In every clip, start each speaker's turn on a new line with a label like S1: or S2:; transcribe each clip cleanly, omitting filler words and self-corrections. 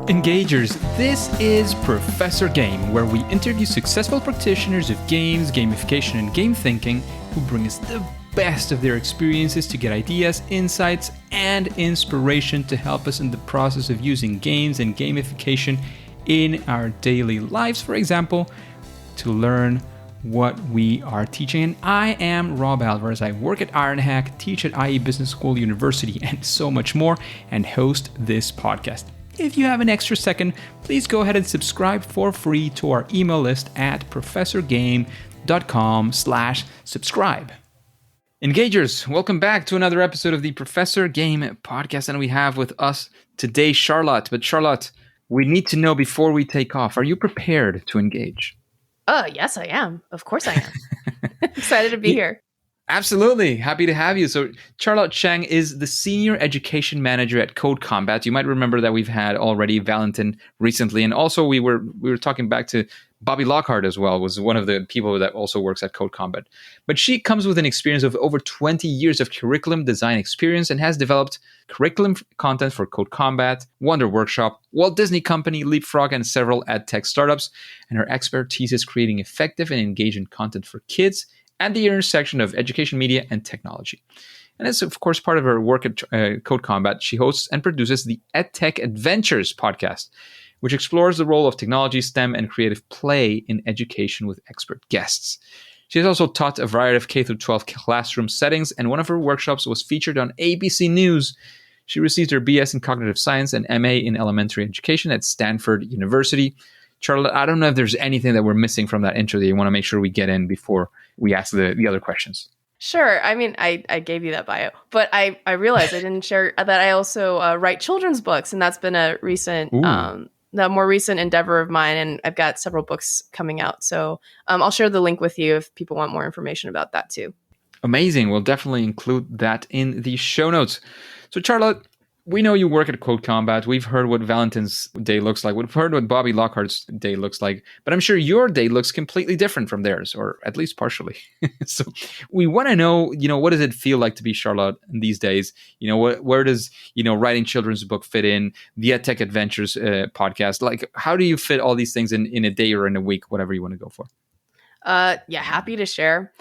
S1: Engagers, this is Professor Game, where we interview successful practitioners of games, gamification, and game thinking who bring us the best of their experiences to get ideas, insights, and inspiration to help us in the process of using games and gamification in our daily lives, for example, to learn what we are teaching. And I am Rob Alvarez. I work at IronHack, teach at IE Business School University, and so much more, and host this podcast. If you have an extra second, please go ahead and subscribe for free to our email list at professorgame.com/subscribe. Engagers, welcome back to another episode of the Professor Game podcast. And we have with us today Charlotte. But Charlotte, we need to know before we take off, are you prepared to engage?
S2: Yes, I am. Of course I am. Excited to be here.
S1: Absolutely. Happy to have you. So Charlotte Cheng is the Senior Education Manager at CodeCombat. You might remember that we've had already Valentin recently. And also we were talking back to Bobby Lockhart as well, was one of the people that also works at CodeCombat. But she comes with an experience of over 20 years of curriculum design experience and has developed curriculum content for CodeCombat, Wonder Workshop, Walt Disney Company, LeapFrog, and several EdTech startups. And her expertise is creating effective and engaging content for kids at the intersection of education, media, and technology. And as, of course, part of her work at CodeCombat, she hosts and produces the EdTech Adventures podcast, which explores the role of technology, STEM, and creative play in education with expert guests. She has also taught a variety of K-12 classroom settings, and one of her workshops was featured on ABC News. She received her BS in Cognitive Science and MA in Elementary Education at Stanford University. Charlotte, I don't know if there's anything that we're missing from that intro that you want to make sure we get in before we ask the other questions.
S2: Sure. I mean, I gave you that bio, but I realized I didn't share that I also write children's books, and that's been a recent, the more recent endeavor of mine, and I've got several books coming out. So I'll share the link with you if people want more information about that too. Amazing.
S1: We'll definitely include that in the show notes. So Charlotte, we know you work at CodeCombat. We've heard what Valentin's day looks like. We've heard what Bobby Lockhart's day looks like. But I'm sure your day looks completely different from theirs, or at least partially. So we want to know, what does it feel like to be Charlotte in these days? Where does, writing children's book fit in, the EdTech Adventures podcast? Like, how do you fit all these things in a day or in a week, whatever you want to go for?
S2: Happy to share.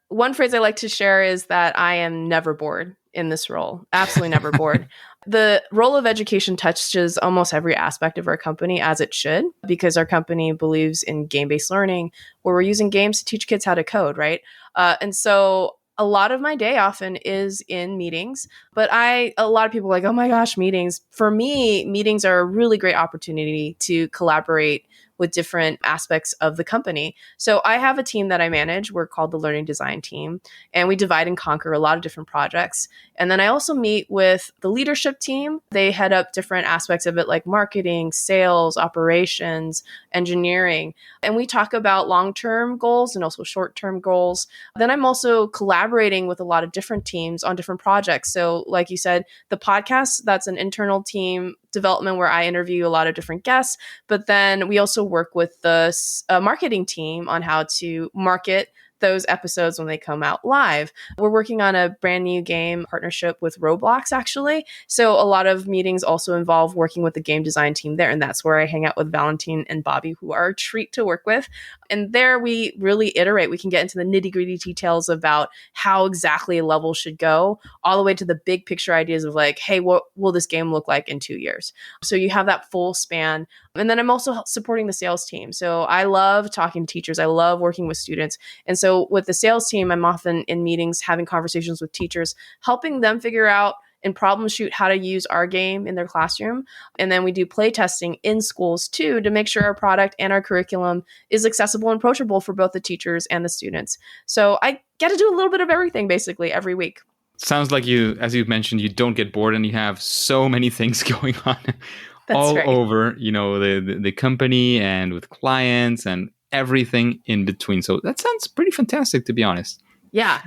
S2: One phrase I like to share is that I am never bored in this role. Absolutely never bored. The role of education touches almost every aspect of our company, as it should, because our company believes in game-based learning, where we're using games to teach kids how to code, right? And so a lot of my day often is in meetings, but a lot of people are like, oh my gosh, meetings. For me, meetings are a really great opportunity to collaborate with different aspects of the company. So I have a team that I manage. We're called the Learning Design Team, and we divide and conquer a lot of different projects. And then I also meet with the leadership team. They head up different aspects of it, like marketing, sales, operations, engineering. And we talk about long-term goals and also short-term goals. Then I'm also collaborating with a lot of different teams on different projects. So like you said, the podcast, that's an internal team development where I interview a lot of different guests. But then we also work with the marketing team on how to market those episodes when they come out live. We're working on a brand new game partnership with Roblox, actually. So a lot of meetings also involve working with the game design team there. And that's where I hang out with Valentin and Bobby, who are a treat to work with. And there we really iterate. We can get into the nitty-gritty details about how exactly a level should go, all the way to the big picture ideas of like, hey, what will this game look like in 2 years? So you have that full span. And then I'm also supporting the sales team. So I love talking to teachers. I love working with students. And so with the sales team, I'm often in meetings having conversations with teachers, helping them figure out and problem shoot how to use our game in their classroom. And then we do play testing in schools too, to make sure our product and our curriculum is accessible and approachable for both the teachers and the students. So I get to do a little bit of everything basically every week.
S1: Sounds like you, as you've mentioned, you don't get bored and you have so many things going on.
S2: That's
S1: all
S2: right.
S1: over, the company and with clients and everything in between. So that sounds pretty fantastic, to be honest.
S2: Yeah.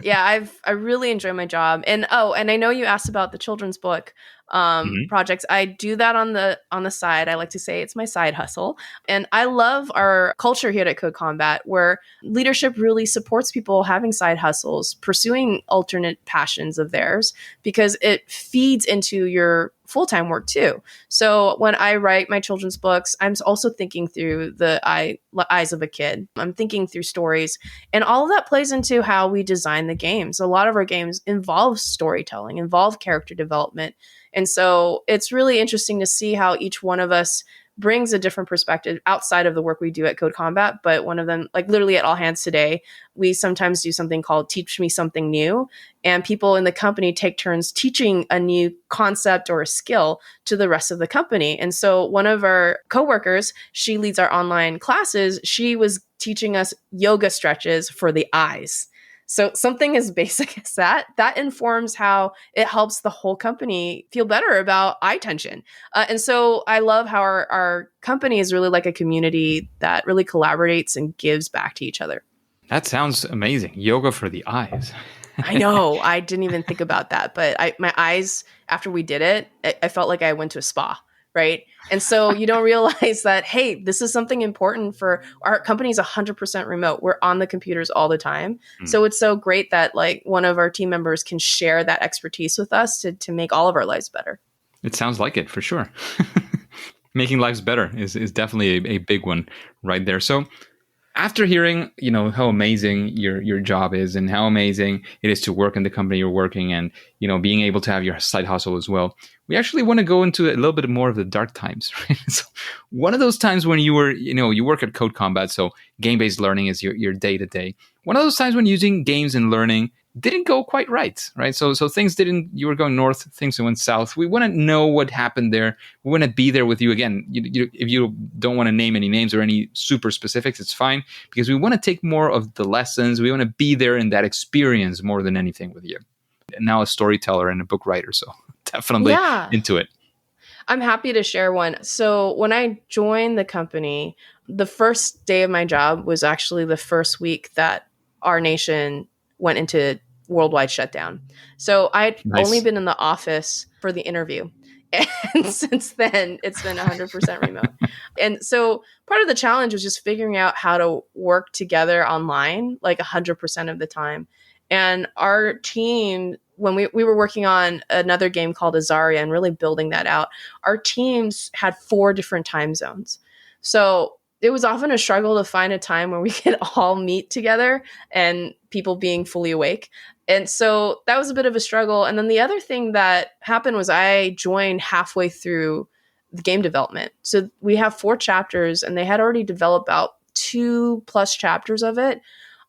S2: I really enjoy my job. And I know you asked about the children's book. projects. I do that on the side. I like to say it's my side hustle. And I love our culture here at CodeCombat, where leadership really supports people having side hustles, pursuing alternate passions of theirs, because it feeds into your full-time work too. So when I write my children's books, I'm also thinking through the eyes of a kid. I'm thinking through stories, and all of that plays into how we design the games. A lot of our games involve storytelling, involve character development. And so it's really interesting to see how each one of us brings a different perspective outside of the work we do at CodeCombat. But one of them, like literally at All Hands today, we sometimes do something called Teach Me Something New. And people in the company take turns teaching a new concept or a skill to the rest of the company. And so one of our coworkers, she leads our online classes. She was teaching us yoga stretches for the eyes. So something as basic as that informs how it helps the whole company feel better about eye tension. And so I love how our company is really like a community that really collaborates and gives back to each other.
S1: That sounds amazing. Yoga for the eyes.
S2: I know. I didn't even think about that. But my eyes, after we did it, I felt like I went to a spa. Right. And so you don't realize that, hey, this is something important for our company's 100% remote. We're on the computers all the time. So it's so great that like one of our team members can share that expertise with us to make all of our lives better.
S1: It sounds like it for sure. Making lives better is definitely a big one right there. So after hearing, how amazing your job is and how amazing it is to work in the company you're working and, being able to have your side hustle as well, we actually want to go into a little bit more of the dark times, right? So one of those times when you were, you work at CodeCombat, so game-based learning is your day-to-day. One of those times when using games and learning didn't go quite right? So things you were going north, things went south. We want to know what happened there. We want to be there with you again. If you don't want to name any names or any super specifics, it's fine, because we want to take more of the lessons. We want to be there in that experience more than anything with you. And now a storyteller and a book writer, so definitely into it.
S2: I'm happy to share one. So when I joined the company, the first day of my job was actually the first week that our nation went into worldwide shutdown. So I'd only been in the office for the interview. And since then, it's been 100% remote. And so part of the challenge was just figuring out how to work together online, like 100% of the time. And our team, when we were working on another game called Azaria and really building that out, our teams had 4 different time zones. So it was often a struggle to find a time where we could all meet together and people being fully awake. And so that was a bit of a struggle. And then the other thing that happened was I joined halfway through the game development. So we have 4 chapters and they had already developed about 2+ chapters of it.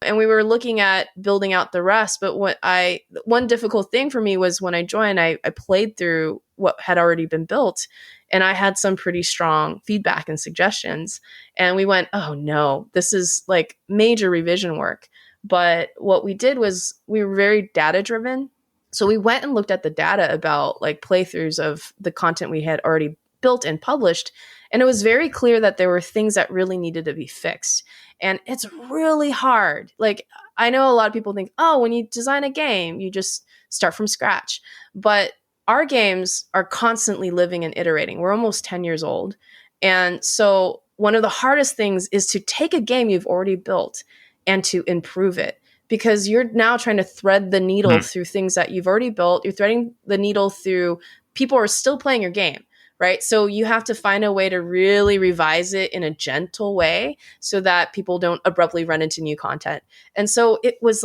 S2: And we were looking at building out the rest. But one difficult thing for me was when I joined, I played through what had already been built. And I had some pretty strong feedback and suggestions. And we went, oh no, this is like major revision work. But what we did was we were very data driven. So we went and looked at the data about like playthroughs of the content we had already built and published. And it was very clear that there were things that really needed to be fixed. And it's really hard. Like, I know a lot of people think, oh, when you design a game, you just start from scratch. But our games are constantly living and iterating. We're almost 10 years old. And so one of the hardest things is to take a game you've already built and to improve it, because you're now trying to thread the needle through things that you've already built. You're threading the needle through people who are still playing your game. Right. So you have to find a way to really revise it in a gentle way so that people don't abruptly run into new content. And so it was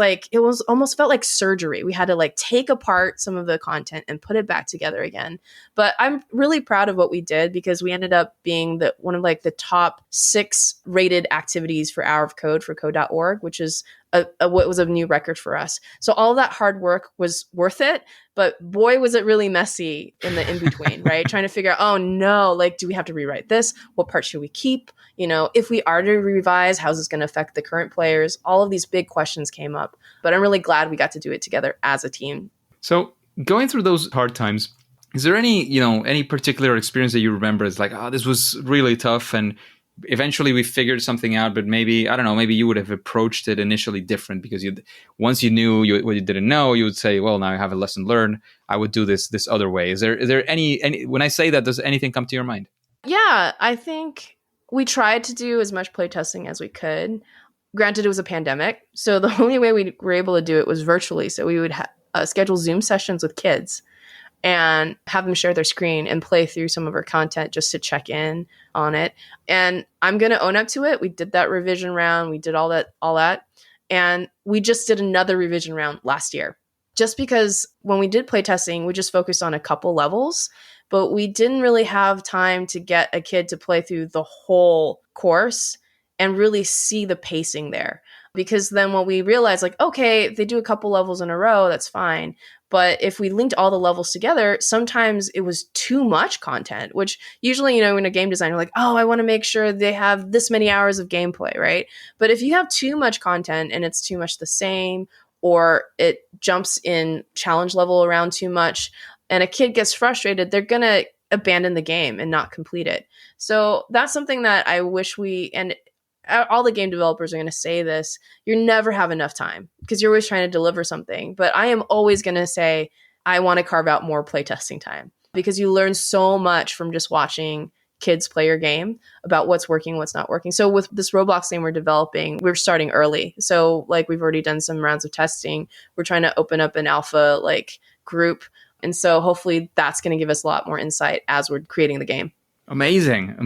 S2: almost felt like surgery. We had to like take apart some of the content and put it back together again. But I'm really proud of what we did, because we ended up being one of like the top 6 rated activities for Hour of Code for code.org, which is what was a new record for us. So all that hard work was worth it, but boy, was it really messy in the in-between, right? Trying to figure out, oh no, like, do we have to rewrite this? What part should we keep? If we are to revise, how's this going to affect the current players? All of these big questions came up, but I'm really glad we got to do it together as a team.
S1: So going through those hard times, is there any particular experience that you remember as like, oh, this was really tough, and eventually we figured something out, but maybe, I don't know, maybe you would have approached it initially different because once you knew what you didn't know, you would say, well, now I have a lesson learned. I would do this other way. Is there any, when I say that, does anything come to your mind?
S2: Yeah, I think we tried to do as much playtesting as we could. Granted, it was a pandemic, so the only way we were able to do it was virtually. So we would schedule Zoom sessions with kids and have them share their screen and play through some of our content just to check in on it. And I'm going to own up to it. We did that revision round. We did all that. And we just did another revision round last year. Just because when we did playtesting, we just focused on a couple levels, but we didn't really have time to get a kid to play through the whole course and really see the pacing there. Because then what we realized, like, okay, if they do a couple levels in a row, that's fine. But if we linked all the levels together, sometimes it was too much content, which usually, in a game design, you're like, oh, I want to make sure they have this many hours of gameplay, right? But if you have too much content and it's too much the same, or it jumps in challenge level around too much, and a kid gets frustrated, they're going to abandon the game and not complete it. So that's something that I wish and all the game developers are going to say this, you never have enough time because you're always trying to deliver something. But I am always going to say, I want to carve out more playtesting time because you learn so much from just watching kids play your game about what's working, what's not working. So with this Roblox game we're developing, we're starting early. So like we've already done some rounds of testing. We're trying to open up an alpha group. And so hopefully that's going to give us a lot more insight as we're creating the game.
S1: Amazing.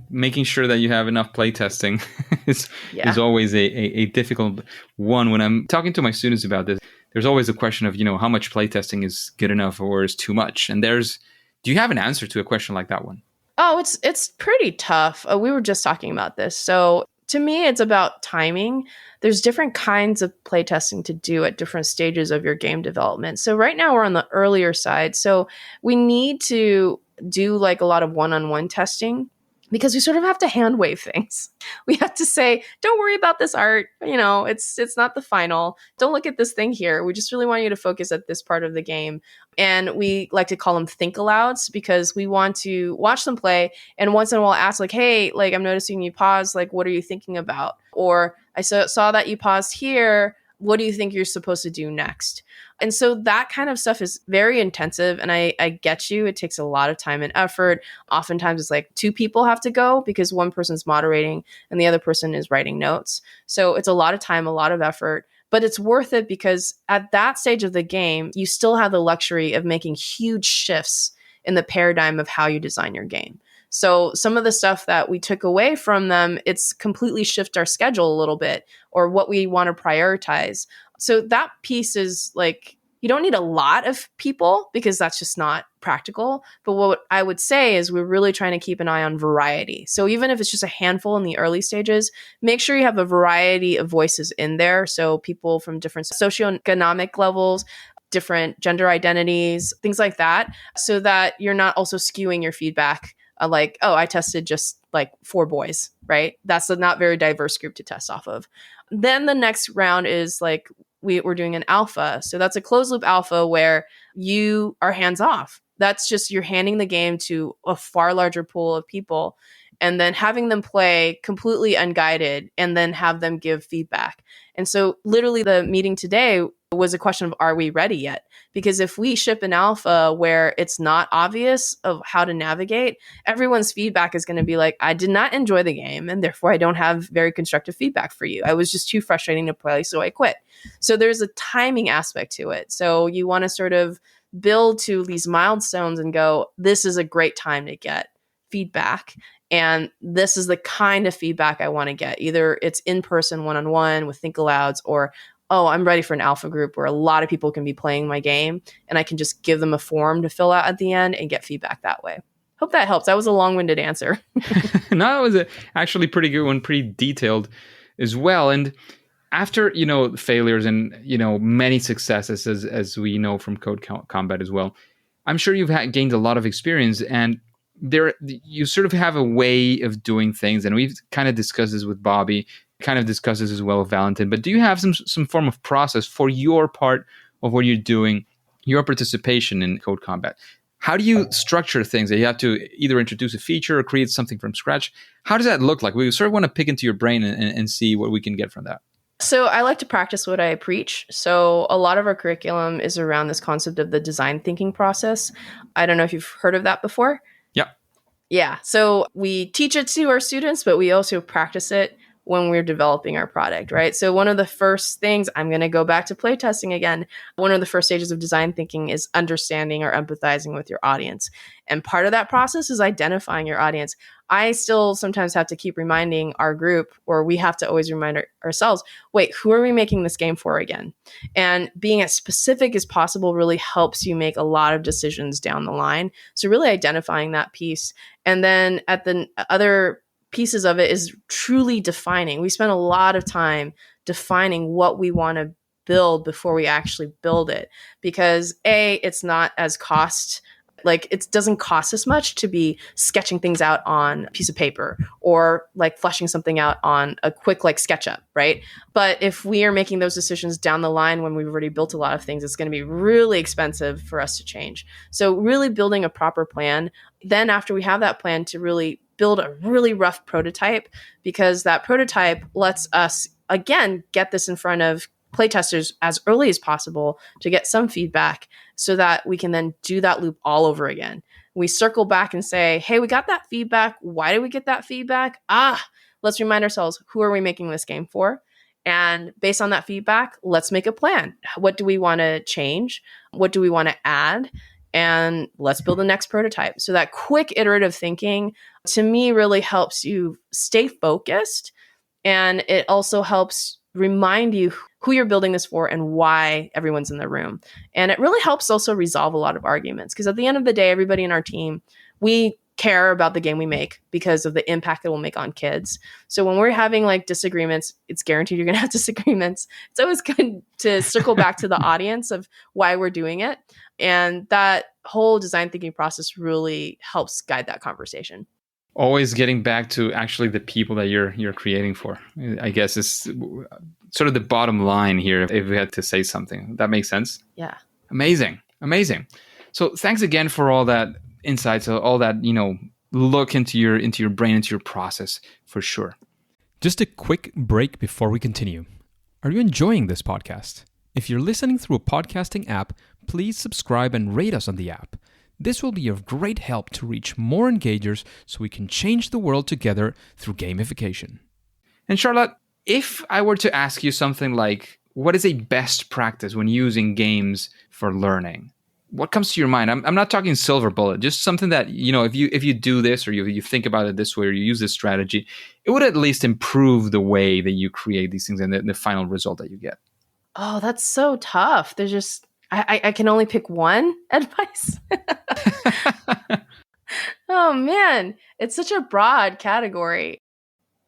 S1: Making sure that you have enough playtesting is always a difficult one. When I'm talking to my students about this, there's always a question of, how much playtesting is good enough or is too much? And do you have an answer to a question like that one?
S2: Oh, it's pretty tough. We were just talking about this. So to me, it's about timing. There's different kinds of playtesting to do at different stages of your game development. So right now we're on the earlier side. So we need to do a lot of one-on-one testing because we sort of have to hand wave things. We have to say, don't worry about this art. It's not the final. Don't look at this thing here. We just really want you to focus at this part of the game. And we like to call them think alouds because we want to watch them play. And once in a while ask hey, I'm noticing you pause. What are you thinking about? Or I saw that you paused here. What do you think you're supposed to do next? And so that kind of stuff is very intensive. And I get you. It takes a lot of time and effort. Oftentimes it's two people have to go because one person's moderating and the other person is writing notes. So it's a lot of time, a lot of effort, but it's worth it because at that stage of the game, you still have the luxury of making huge shifts in the paradigm of how you design your game. So some of the stuff that we took away from them, it's completely shift our schedule a little bit or what we want to prioritize. So that piece is you don't need a lot of people because that's just not practical. But what I would say is we're really trying to keep an eye on variety. So even if it's just a handful in the early stages, make sure you have a variety of voices in there. So people from different socioeconomic levels, different gender identities, things like that, so that you're not also skewing your feedback. I tested just 4 boys, right? That's a not very diverse group to test off of. Then the next round is we're doing an alpha. So that's a closed loop alpha where you are hands off. That's just you're handing the game to a far larger pool of people and then having them play completely unguided and then have them give feedback. And so literally the meeting today was a question of, are we ready yet? Because if we ship an alpha where it's not obvious of how to navigate, everyone's feedback is going to be I did not enjoy the game and therefore I don't have very constructive feedback for you. I was just too frustrating to play, so I quit. So there's a timing aspect to it. So you want to sort of build to these milestones and go, this is a great time to get feedback. And this is the kind of feedback I want to get. Either it's in-person one-on-one with think alouds or I'm ready for an alpha group where a lot of people can be playing my game and I can just give them a form to fill out at the end and get feedback that way. Hope that helps. That was a long-winded answer.
S1: No, it was actually pretty good one, pretty detailed as well. And after, failures and, many successes, as we know from CodeCombat as well, I'm sure you've gained a lot of experience and you sort of have a way of doing things. And we've kind of discussed this with Bobby, kind of discussed this as well with Valentin, but do you have some form of process for your part of what you're doing, your participation in CodeCombat? How do you structure things? That you have to either introduce a feature or create something from scratch. How does that look like? We sort of want to pick into your brain and see what we can get from that.
S2: So I like to practice what I preach. So a lot of our curriculum is around this concept of the design thinking process. I don't know if you've heard of that before.
S1: Yeah.
S2: Yeah. So we teach it to our students, but we also practice it when we're developing our product, right? So one of the first things, I'm going to go back to playtesting again. One of the first stages of design thinking is understanding or empathizing with your audience. And part of that process is identifying your audience. I still sometimes have to keep reminding our group, or we have to always remind ourselves, wait, who are we making this game for again? And being as specific as possible really helps you make a lot of decisions down the line. So really identifying that piece. And then at the other pieces of it is truly defining. We spend a lot of time defining what we want to build before we actually build it, because it's not as it doesn't cost as much to be sketching things out on a piece of paper or like fleshing something out on a quick SketchUp, right? But if we are making those decisions down the line when we've already built a lot of things, it's going to be really expensive for us to change. So really building a proper plan. Then after we have that plan, to really build a really rough prototype, because that prototype lets us, again, get this in front of playtesters as early as possible to get some feedback so that we can then do that loop all over again. We circle back and say, hey, we got that feedback. Why did we get that feedback? Let's remind ourselves, who are we making this game for? And based on that feedback, let's make a plan. What do we want to change? What do we want to add? And let's build the next prototype. So that quick iterative thinking, to me, really helps you stay focused. And it also helps remind you who you're building this for and why everyone's in the room. And it really helps also resolve a lot of arguments, because at the end of the day, everybody in our team, we care about the game we make because of the impact it will make on kids. So when we're having disagreements, it's guaranteed you're going to have disagreements. It's always good to circle back to the audience of why we're doing it. And that whole design thinking process really helps guide that conversation.
S1: Always getting back to actually the people that you're creating for, I guess, is sort of the bottom line here, if we had to say something. That makes sense?
S2: Yeah.
S1: Amazing. So thanks again for all that insights, all that, look into your brain, into your process, for sure.
S3: Just a quick break before we continue. Are you enjoying this podcast? If you're listening through a podcasting app, please subscribe and rate us on the app. This will be of great help to reach more engagers so we can change the world together through gamification.
S1: And Charlotte, if I were to ask you something like, what is a best practice when using games for learning? What comes to your mind? I'm not talking silver bullet, just something that, if you do this, or you think about it this way, or you use this strategy, it would at least improve the way that you create these things and the final result that you get.
S2: Oh, that's so tough. There's just, I can only pick one advice. Oh man, it's such a broad category.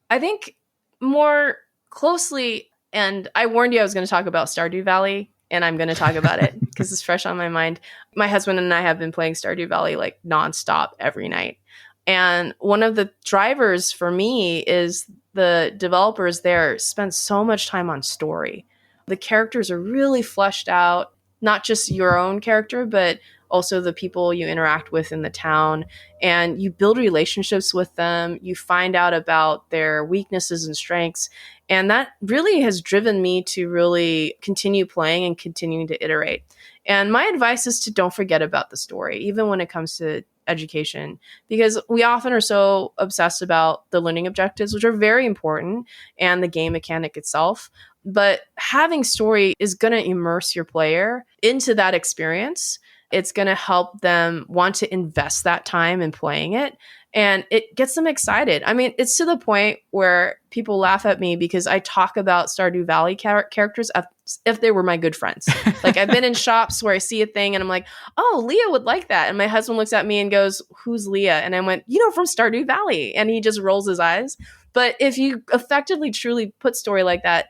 S2: I think more closely, and I warned you I was going to talk about Stardew Valley, and I'm going to talk about it because it's fresh on my mind. My husband and I have been playing Stardew Valley nonstop every night. And one of the drivers for me is the developers there spend so much time on story. The characters are really fleshed out, not just your own character, but also the people you interact with in the town. And you build relationships with them. You find out about their weaknesses and strengths. And that really has driven me to really continue playing and continuing to iterate. And my advice is to don't forget about the story, even when it comes to education, because we often are so obsessed about the learning objectives, which are very important, and the game mechanic itself. But having story is going to immerse your player into that experience. It's going to help them want to invest that time in playing it. And it gets them excited. I mean, it's to the point where people laugh at me because I talk about Stardew Valley characters as if they were my good friends. I've been in shops where I see a thing and I'm like, oh, Leah would like that. And my husband looks at me and goes, who's Leah? And I went, from Stardew Valley. And he just rolls his eyes. But if you effectively, truly put story like that,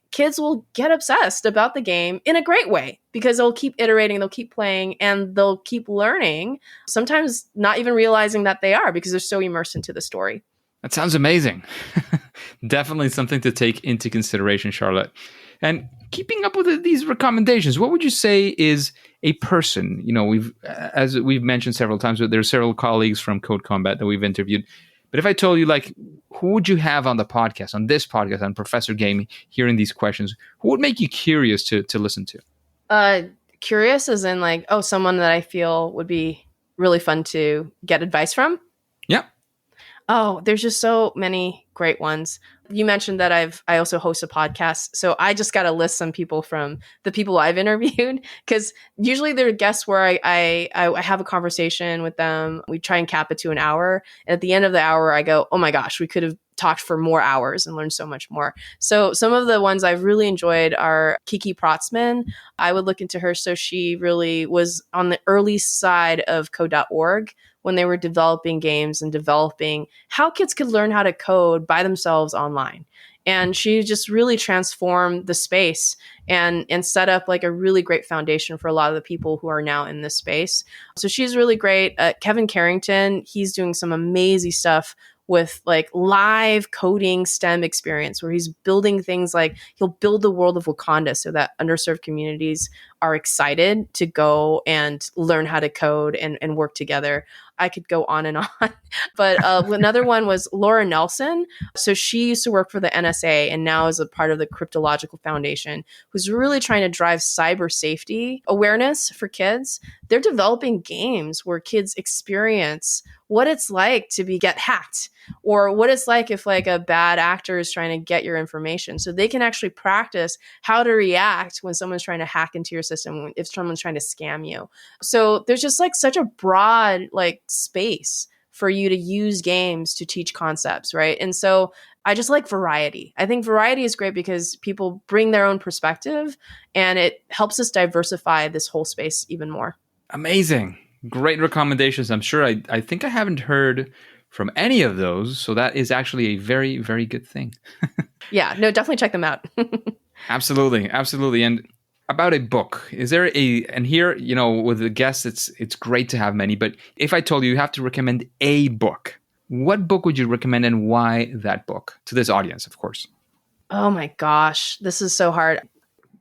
S2: kids will get obsessed about the game in a great way because they'll keep iterating, they'll keep playing, and they'll keep learning, sometimes not even realizing that they are because they're so immersed into the story.
S1: That sounds amazing. Definitely something to take into consideration, Charlotte. And keeping up with these recommendations, what would you say is a person, as we've mentioned several times, there are several colleagues from CodeCombat that we've interviewed. But if I told you, like, who would you have on the podcast, on this podcast, on Professor Game, hearing these questions, who would make you curious to listen to?
S2: Curious as in like, oh, someone that I feel would be really fun to get advice from.
S1: Yeah.
S2: Oh, there's just so many great ones. You mentioned that I also host a podcast. So I just got to list some people from the people I've interviewed, because usually they're guests where I have a conversation with them. We try and cap it to an hour. And at the end of the hour, I go, oh my gosh, we could have talked for more hours and learned so much more. So some of the ones I've really enjoyed are Kiki Protzman. I would look into her. So she really was on the early side of code.org when they were developing games and developing how kids could learn how to code by themselves online. And she just really transformed the space and set up like a really great foundation for a lot of the people who are now in this space. So she's really great. Kevin Carrington, he's doing some amazing stuff with like live coding STEM experience, where he's building things like he'll build the world of Wakanda so that underserved communities are excited to go and learn how to code and work together. I could go on and on. But another one was Laura Nelson. So she used to work for the NSA and now is a part of the Cryptological Foundation, who's really trying to drive cyber safety awareness for kids. They're developing games where kids experience what it's like to get hacked, or what it's like if like a bad actor is trying to get your information, so they can actually practice how to react when someone's trying to hack into your system, if someone's trying to scam you. So there's just like such a broad like space for you to use games to teach concepts, right? And so I just like variety. I think variety is great because people bring their own perspective and it helps us diversify this whole space even more.
S1: Amazing. Great recommendations. I'm sure I think I haven't heard from any of those. So that is actually a very, very good thing.
S2: Yeah, no, definitely check them out.
S1: Absolutely. Absolutely. And about a book, is there and here, with the guests, it's great to have many, but if I told you have to recommend a book, what book would you recommend and why that book to this audience, of course?
S2: Oh my gosh, this is so hard.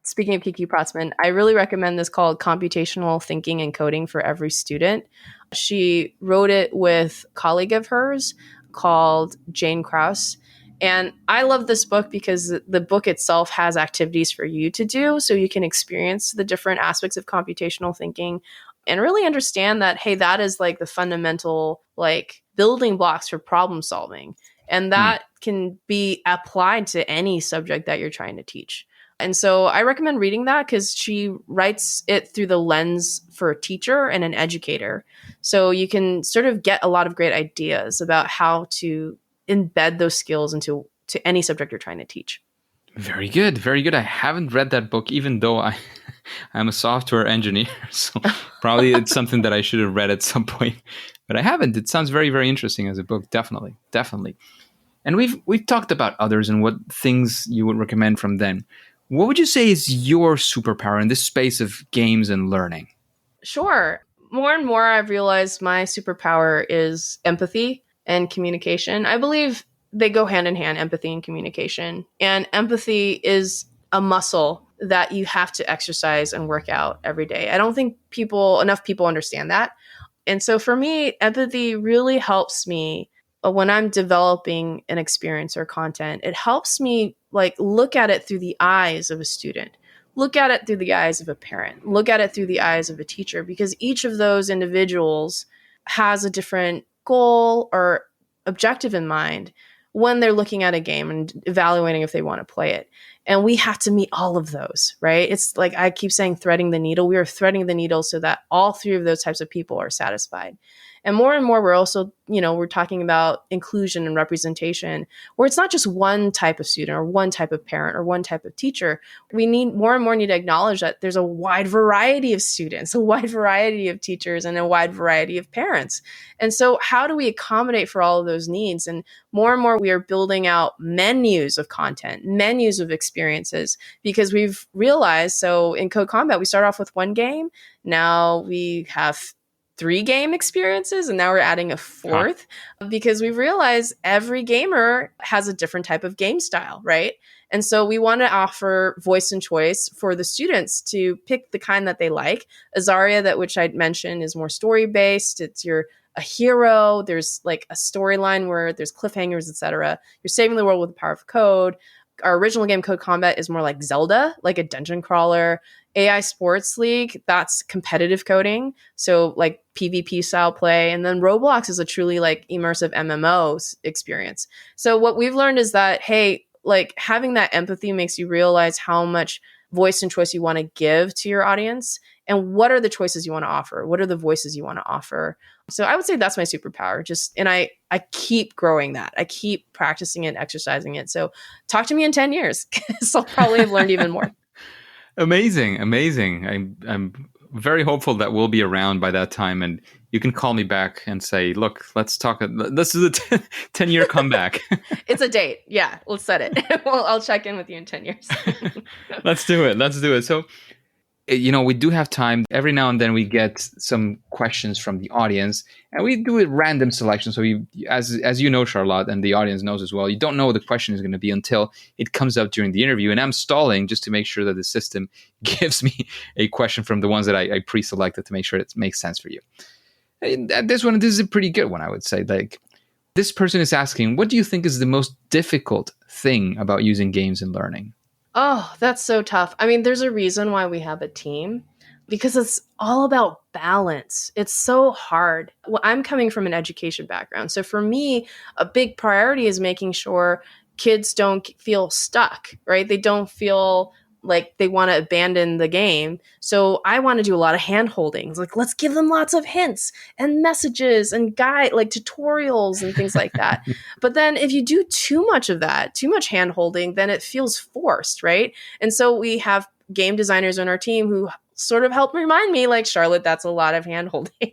S2: Speaking of Kiki Protzman, I really recommend this called Computational Thinking and Coding for Every Student. She wrote it with a colleague of hers called Jane Krause. And I love this book because the book itself has activities for you to do so you can experience the different aspects of computational thinking and really understand that, hey, that is like the fundamental like building blocks for problem solving. And that can be applied to any subject that you're trying to teach. And so I recommend reading that because she writes it through the lens for a teacher and an educator. So you can sort of get a lot of great ideas about how to embed those skills into any subject you're trying to teach.
S1: Very good. Very good. I haven't read that book, even though I'm a software engineer. So probably it's something that I should have read at some point, but I haven't. It sounds very, very interesting as a book. Definitely. Definitely. And we've talked about others and what things you would recommend from them. What would you say is your superpower in this space of games and learning?
S2: Sure. More and more, I've realized my superpower is empathy and communication. I believe they go hand in hand, empathy and communication. And empathy is a muscle that you have to exercise and work out every day. I don't think enough people understand that. And so for me, empathy really helps me when I'm developing an experience or content. It helps me like look at it through the eyes of a student, look at it through the eyes of a parent, look at it through the eyes of a teacher, because each of those individuals has a different goal or objective in mind when they're looking at a game and evaluating if they want to play it. And we have to meet all of those, right? It's like I keep saying threading the needle. We are threading the needle so that all three of those types of people are satisfied. And more, we're also, we're talking about inclusion and representation, where it's not just one type of student or one type of parent or one type of teacher. We need more and more need to acknowledge that there's a wide variety of students, a wide variety of teachers, and a wide variety of parents. And so how do we accommodate for all of those needs? And more, we are building out menus of content, menus of experiences, because we've realized, so in CodeCombat, we start off with one game. Now we have 3 game experiences, and now we're adding a 4th because we've realized every gamer has a different type of game style, right? And so we want to offer voice and choice for the students to pick the kind that they like. Azaria, that which I'd mentioned, is more story based. You're a hero. There's like a storyline where there's cliffhangers, etc. You're saving the world with the power of code. Our original game, CodeCombat, is more like Zelda, like a dungeon crawler. AI Sports League, that's competitive coding. So like PvP style play. And then Roblox is a truly like immersive MMO experience. So what we've learned is that, hey, like having that empathy makes you realize how much voice and choice you want to give to your audience and what are the choices you want to offer? What are the voices you want to offer? So I would say that's my superpower. And I keep growing that. I keep practicing it, exercising it. So talk to me in 10 years because I'll probably have learned even more.
S1: Amazing. I'm very hopeful that we'll be around by that time, and you can call me back and say, look, let's talk. This is a 10-year comeback.
S2: It's a date. Yeah, let's set it. Well, I'll check in with you in 10 years.
S1: Let's do it. So, we do have time. Every now and then we get some questions from the audience, and we do a random selection. So as you know, Charlotte, and the audience knows as well, you don't know what the question is going to be until it comes up during the interview. And I'm stalling just to make sure that the system gives me a question from the ones that I pre-selected to make sure it makes sense for you. And this is a pretty good one, I would say. Like, this person is asking, what do you think is the most difficult thing about using games in learning?
S2: Oh, that's so tough. I mean, there's a reason why we have a team because it's all about balance. It's so hard. Well, I'm coming from an education background. So for me, a big priority is making sure kids don't feel stuck, right? They don't feel like they want to abandon the game. So I want to do a lot of hand holdings. Like, let's give them lots of hints and messages and guide, like tutorials and things like that. But then if you do too much of that, too much hand holding, then it feels forced, right? And so we have game designers on our team who sort of help remind me, like, Charlotte, that's a lot of hand holding.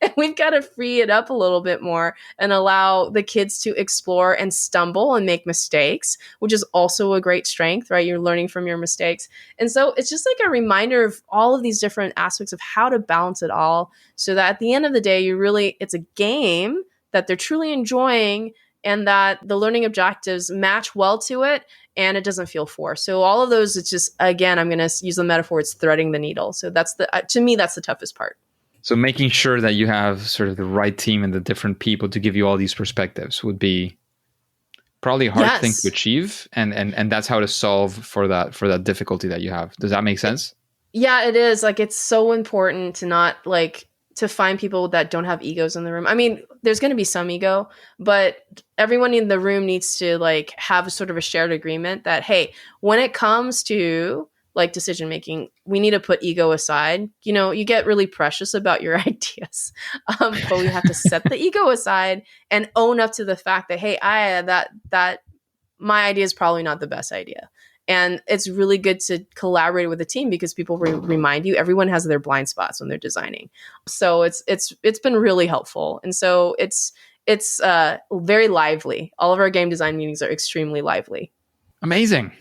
S2: And we've got to free it up a little bit more and allow the kids to explore and stumble and make mistakes, which is also a great strength, right? You're learning from your mistakes. And so it's just like a reminder of all of these different aspects of how to balance it all so that at the end of the day, it's a game that they're truly enjoying and that the learning objectives match well to it and it doesn't feel forced. So all of those, it's just, again, I'm going to use the metaphor, it's threading the needle. So to me, that's the toughest part.
S1: So making sure that you have sort of the right team and the different people to give you all these perspectives would be probably a hard thing to achieve. And that's how to solve for that difficulty that you have. Does that make sense?
S2: Yeah, it is. Like, it's so important to not to find people that don't have egos in the room. I mean, there's going to be some ego, but everyone in the room needs to have sort of a shared agreement that, hey, when it comes to decision making, we need to put ego aside. You get really precious about your ideas, but we have to set the ego aside and own up to the fact that, hey, that my idea is probably not the best idea. And it's really good to collaborate with a team because people remind you. Everyone has their blind spots when they're designing, so it's been really helpful. And so it's very lively. All of our game design meetings are extremely lively.
S1: Amazing.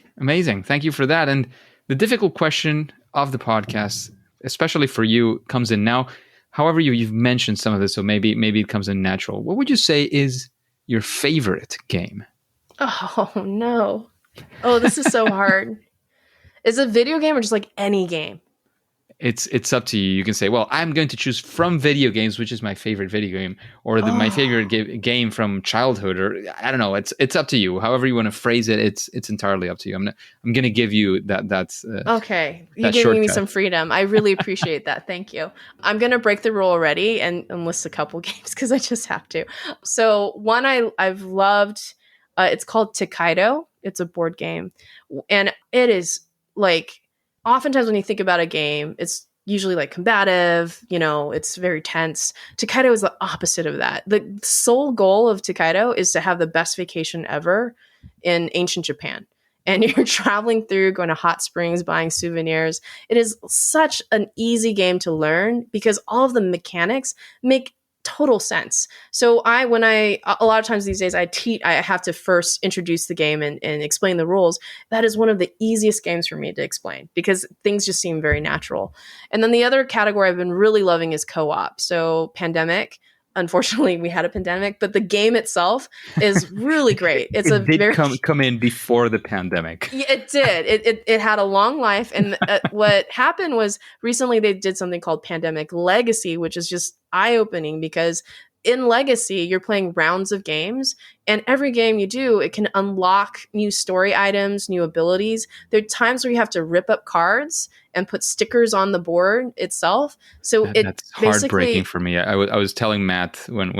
S1: Thank you for that. And the difficult question of the podcast, especially for you, comes in now. However, you've mentioned some of this, so maybe it comes in natural. What would you say is your favorite game?
S2: Oh no. Oh, this is so hard. Is it a video game or just any game?
S1: It's up to you. You can say, well, I'm going to choose from video games, which is my favorite video game, or my favorite game from childhood, or I don't know. It's up to you. However you want to phrase it, it's entirely up to you. I'm going to give you that's
S2: okay. You're giving me some freedom. I really appreciate that. Thank you. I'm going to break the rule already and list a couple games because I just have to. So one I've loved. It's called Takedo. It's a board game, and it is oftentimes when you think about a game, it's usually combative, it's very tense. Takedo is the opposite of that. The sole goal of Takedo is to have the best vacation ever in ancient Japan. And you're traveling through, going to hot springs, buying souvenirs. It is such an easy game to learn because all of the mechanics make total sense. So a lot of times these days I have to first introduce the game and explain the rules. That is one of the easiest games for me to explain because things just seem very natural. And then the other category I've been really loving is co-op. So Pandemic. Unfortunately, we had a pandemic, but the game itself is really great. It
S1: did come in before the pandemic.
S2: Yeah, it did. It had a long life. And what happened was recently they did something called Pandemic Legacy, which is just eye-opening because in Legacy, you're playing rounds of games, and every game you do, it can unlock new story items, new abilities. There are times where you have to rip up cards and put stickers on the board itself. So
S1: that's heartbreaking for me. I was telling Matt when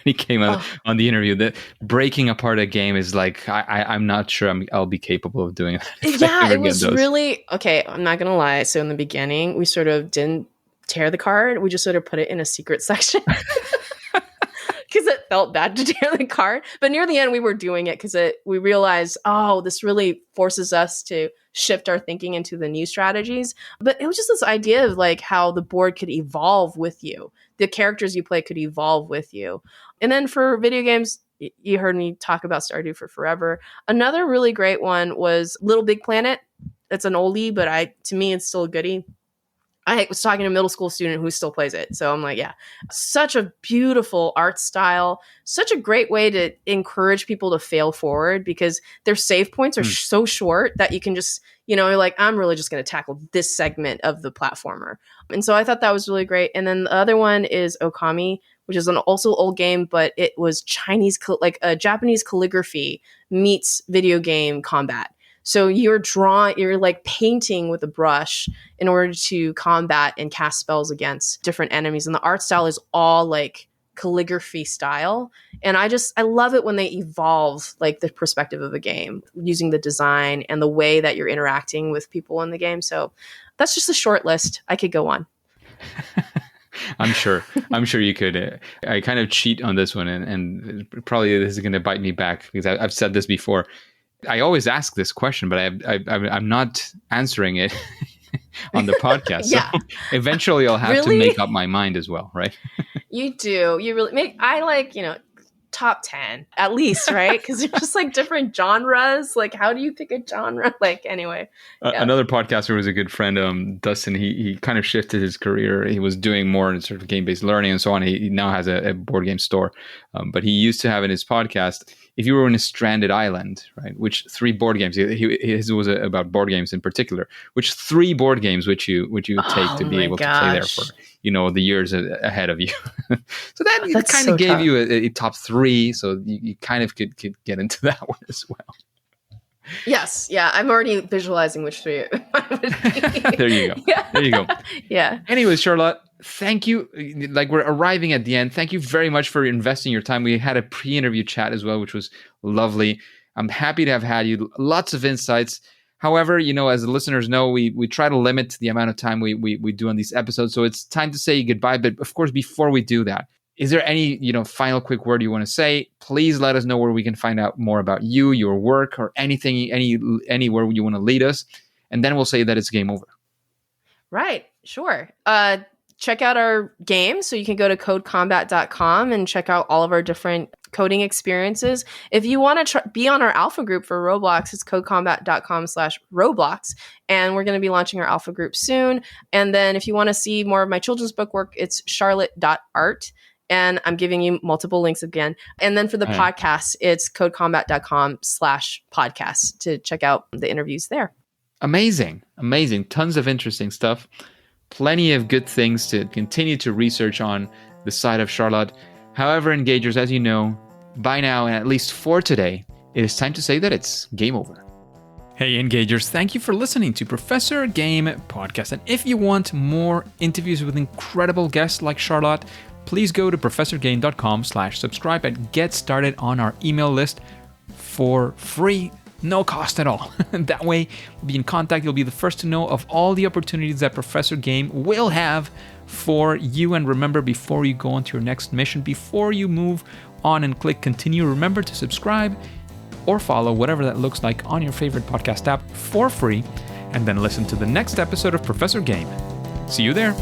S1: he came on the interview that breaking apart a game is like I'm not sure I'll be capable of doing that.
S2: Yeah, it was really okay. I'm not gonna lie. So in the beginning, we sort of didn't tear the card. We just sort of put it in a secret section. Because it felt bad to tear the card. But near the end, we were doing it because we realized, this really forces us to shift our thinking into the new strategies. But it was just this idea of like how the board could evolve with you. The characters you play could evolve with you. And then for video games, you heard me talk about Stardew for forever. Another really great one was Little Big Planet. It's an oldie, but to me, it's still a goodie. I was talking to a middle school student who still plays it. So I'm like, yeah, such a beautiful art style, such a great way to encourage people to fail forward because their save points are so short that you can just, you're like, I'm really just going to tackle this segment of the platformer. And so I thought that was really great. And then the other one is Okami, which is an also old game, but it was like a Japanese calligraphy meets video game combat. So you're like painting with a brush in order to combat and cast spells against different enemies. And the art style is all like calligraphy style. And I love it when they evolve like the perspective of a game using the design and the way that you're interacting with people in the game. So that's just a short list. I could go on.
S1: I'm sure you could. I kind of cheat on this one and probably this is going to bite me back because I've said this before. I always ask this question, but I'm not answering it on the podcast.
S2: Yeah.
S1: So eventually I'll have to make up my mind as well, right?
S2: You do. You really I like, top 10 at least, right? Because they're just like different genres. Like, how do you pick a genre? Like, anyway. Yeah.
S1: Another podcaster was a good friend, Dustin. He kind of shifted his career. He was doing more in sort of game-based learning and so on. He now has a board game store. But he used to have in his podcast, if you were on a stranded island, right, which 3 board games, his was about board games in particular, which 3 board games would you take to be able to play there for, the years ahead of you. So that kind of gave you a top 3. So you kind of could get into that one as well.
S2: Yes. Yeah. I'm already visualizing which 3 it would be.
S1: There you go. Yeah. There you go.
S2: Yeah.
S1: Anyways, Charlotte, thank you. Like, we're arriving at the end. Thank you very much for investing your time. We had a pre-interview chat as well, which was lovely. I'm happy to have had you. Lots of insights. However, as the listeners know, we try to limit the amount of time we do on these episodes. So it's time to say goodbye. But of course, before we do that, is there any, final quick word you want to say? Please let us know where we can find out more about you, your work, or anything, anywhere you want to lead us. And then we'll say that it's game over.
S2: Right. Sure. Check out our game. So you can go to CodeCombat.com and check out all of our different coding experiences. If you want to be on our alpha group for Roblox, it's CodeCombat.com/Roblox. And we're going to be launching our alpha group soon. And then if you want to see more of my children's book work, it's charlotte.art. And I'm giving you multiple links again. And then for the podcast, it's CodeCombat.com/podcast to check out the interviews there.
S1: Amazing. Tons of interesting stuff. Plenty of good things to continue to research on the side of Charlotte. However, engagers, as you know, by now, and at least for today, it is time to say that it's game over.
S3: Hey, engagers, thank you for listening to Professor Game Podcast. And if you want more interviews with incredible guests like Charlotte, please go to professorgame.com/subscribe and get started on our email list for free. No cost at all. That way, we'll be in contact. You'll be the first to know of all the opportunities that Professor Game will have for you. And remember, before you go on to your next mission, before you move on and click continue, remember to subscribe or follow, whatever that looks like, on your favorite podcast app for free. And then listen to the next episode of Professor Game. See you there.